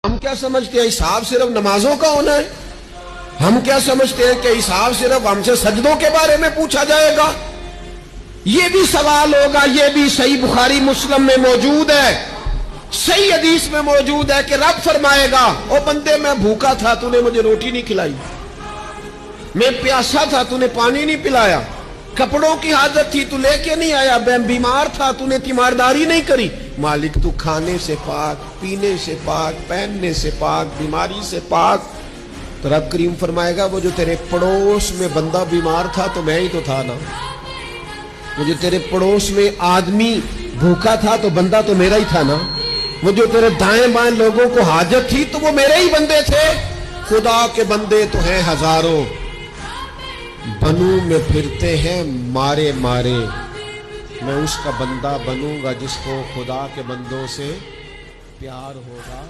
ہم کیا سمجھتے ہیں حساب صرف نمازوں کا ہونا ہے؟ ہم کیا سمجھتے ہیں کہ حساب صرف ہم سے سجدوں کے بارے میں پوچھا جائے گا؟ یہ بھی سوال ہوگا، یہ بھی صحیح بخاری مسلم میں موجود ہے، صحیح حدیث میں موجود ہے کہ رب فرمائے گا او بندے میں بھوکا تھا تو نے مجھے روٹی نہیں کھلائی، میں پیاسا تھا تو نے پانی نہیں پلایا، کپڑوں کی حاجت تھی تو لے کے نہیں آیا، میں بیمار تھا تو نے تیمارداری نہیں کری۔ مالک تو کھانے سے پاک، پینے سے پاک، پہننے سے پاک، بیماری سے پاک۔ تو رب کریم فرمائے گا وہ جو تیرے پڑوس میں بندہ بیمار تھا تو میں ہی تو تھا نا، وہ جو تیرے پڑوس میں آدمی بھوکا تھا تو بندہ تو میرا ہی تھا نا، وہ جو تیرے دائیں بائیں لوگوں کو حاجت تھی تو وہ میرے ہی بندے تھے۔ خدا کے بندے تو ہیں ہزاروں، بنو میں پھرتے ہیں مارے مارے، میں اس کا بندہ بنوں گا جس کو خدا کے بندوں سے پیار ہوگا۔